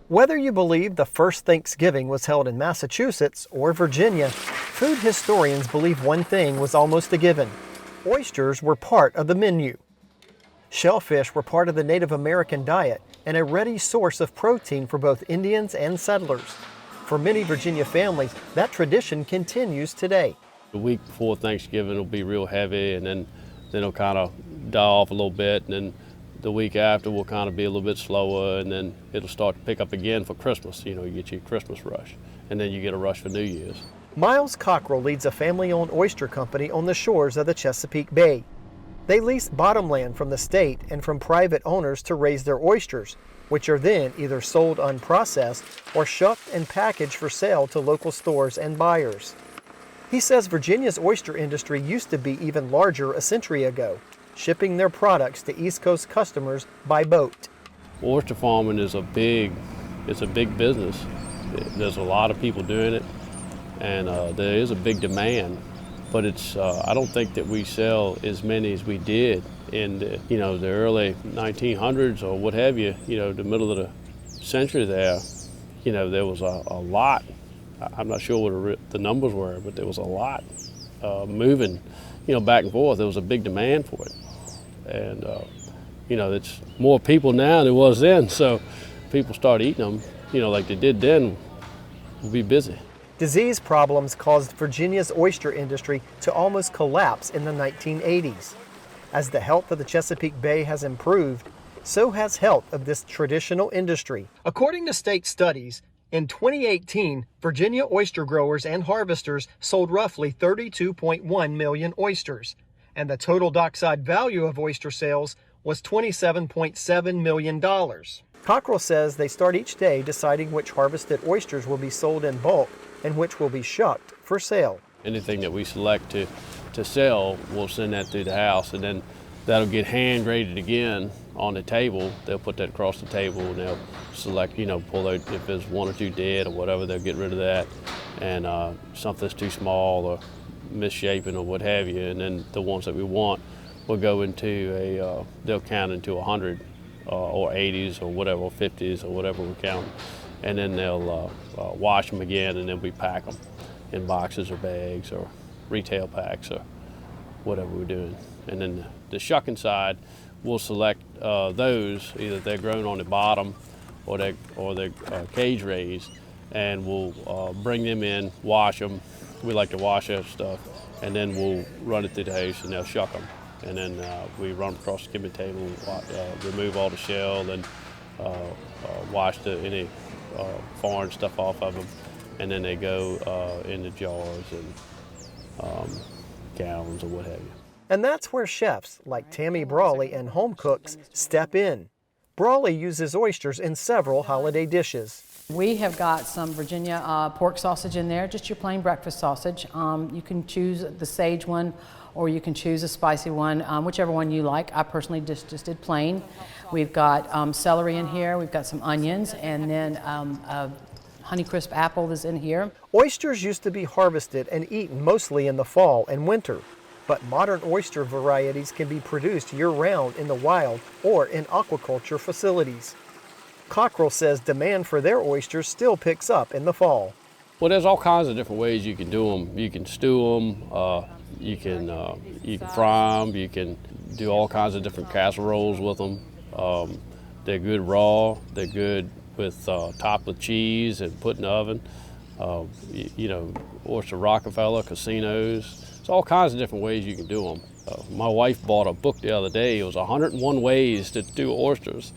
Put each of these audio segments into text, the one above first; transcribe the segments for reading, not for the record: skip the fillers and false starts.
Whether you believe the first Thanksgiving was held in Massachusetts or Virginia, food historians believe one thing was almost a given. Oysters were part of the menu. Shellfish were part of the Native American diet and a ready source of protein for both Indians and settlers. For many Virginia families, that tradition continues today. The week before Thanksgiving will be real heavy, and then it'll kind of die off a little bit, and then the week after will kind of be a little bit slower, and then it'll start to pick up again for Christmas. You know, you get your Christmas rush, and then you get a rush for New Year's. Miles Cockrell leads a family-owned oyster company on the shores of the Chesapeake Bay. They lease bottomland from the state and from private owners to raise their oysters, which are then either sold unprocessed or shucked and packaged for sale to local stores and buyers. He says Virginia's oyster industry used to be even larger a century ago, shipping their products to East Coast customers by boat. Oyster farming is a big business. There's a lot of people doing it, and there is a big demand. But it's I don't think that we sell as many as we did in the early 1900s or what have you. The middle of the century there. There was a lot. I'm not sure what the numbers were, but there was a lot moving, back and forth. There was a big demand for it, and it's more people now than there was then. So people start eating them, like they did then. We'll be busy. Disease problems caused Virginia's oyster industry to almost collapse in the 1980s. As the health of the Chesapeake Bay has improved, so has health of this traditional industry. According to state studies, in 2018, Virginia oyster growers and harvesters sold roughly 32.1 million oysters, and the total dockside value of oyster sales was $27.7 million. Cockrell says they start each day deciding which harvested oysters will be sold in bulk and which will be shucked for sale. Anything that we select to sell, we'll send that through the house, and then that'll get hand graded again on the table. They'll put that across the table, and they'll select, pull out if there's one or two dead or whatever, they'll get rid of that. And something that's too small or misshapen or what have you, and then the ones that we want will go into they'll count into 100 or 80s or whatever, or 50s or whatever we count. And then they'll wash them again, and then we pack them in boxes or bags or retail packs or whatever we're doing. And then the shucking side, we'll select those, either they're grown on the bottom or they're cage raised, and we'll bring them in, wash them. We like to wash our stuff, and then we'll run it through the house, and they'll shuck them. And then we run across the skimming table, remove all the shell, and wash any foreign stuff off of them, and then they go into jars and gallons or what have you. And that's where chefs like Tammy Brawley and home cooks step in. Brawley uses oysters in several holiday dishes. We have got some Virginia pork sausage in there, just your plain breakfast sausage. You can choose the sage one, or you can choose a spicy one, whichever one you like. I personally just did plain. We've got celery in here, we've got some onions, and then a Honeycrisp apple is in here. Oysters used to be harvested and eaten mostly in the fall and winter, but modern oyster varieties can be produced year-round in the wild or in aquaculture facilities. Cockrell says demand for their oysters still picks up in the fall. Well, there's all kinds of different ways you can do them. You can stew them, you can fry them, you can do all kinds of different casseroles with them. They're good raw, they're good with topped with cheese and put in the oven. Oyster Rockefeller, casinos. There's all kinds of different ways you can do them. My wife bought a book the other day. It was 101 ways to do oysters.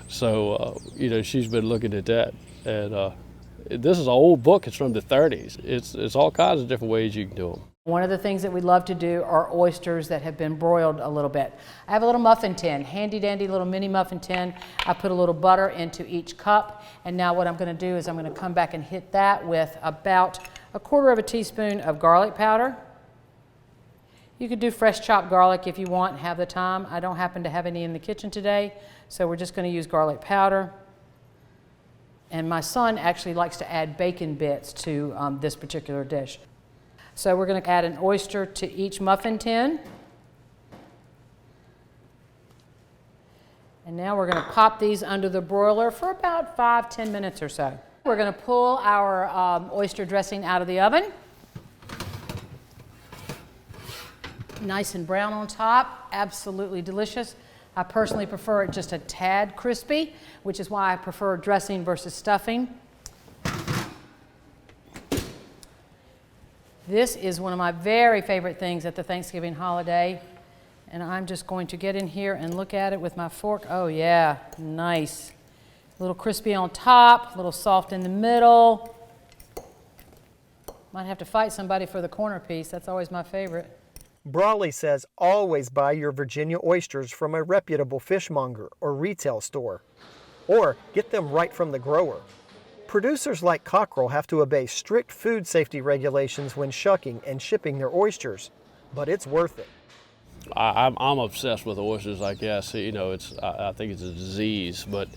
So, she's been looking at that. And this is an old book. It's from the 30s. It's all kinds of different ways you can do them. One of the things that we love to do are oysters that have been broiled a little bit. I have a little muffin tin, handy dandy little mini muffin tin. I put a little butter into each cup, and now what I'm going to do is I'm going to come back and hit that with about 1/4 teaspoon of garlic powder. You could do fresh chopped garlic if you want and have the time. I don't happen to have any in the kitchen today, so we're just going to use garlic powder. And my son actually likes to add bacon bits to this particular dish. So we're going to add an oyster to each muffin tin. And And now we're going to pop these under the broiler for about 5-10 minutes or so. We're going to pull our oyster dressing out of the oven. Nice and brown on top, absolutely delicious. I personally prefer it just a tad crispy, which is why I prefer dressing versus stuffing. This is one of my very favorite things at the Thanksgiving holiday. And I'm just going to get in here and look at it with my fork. Oh yeah, nice. A little crispy on top, a little soft in the middle. Might have to fight somebody for the corner piece. That's always my favorite. Brawley says always buy your Virginia oysters from a reputable fishmonger or retail store, or get them right from the grower. Producers like Cockrell have to obey strict food safety regulations when shucking and shipping their oysters, but it's worth it. I'm obsessed with oysters, I guess. You know, I think it's a disease, but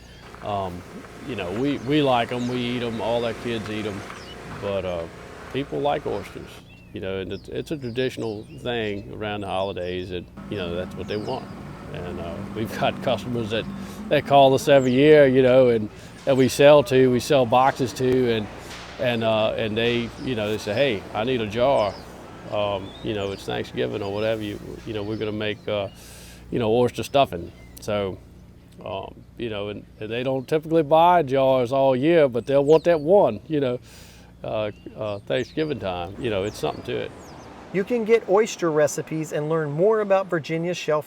you know, we like them, we eat them, all our kids eat them, but people like oysters. You know, and it's a traditional thing around the holidays, and you know, that's what they want. And we've got customers that call us every year, you know, and we sell boxes to, and they, you know, they say, hey, I need a jar. You know, it's Thanksgiving or whatever, you know, we're going to make, you know, oyster stuffing. So, you know, and they don't typically buy jars all year, but they'll want that one, you know, Thanksgiving time. You know, it's something to it. You can get oyster recipes and learn more about Virginia's shellfish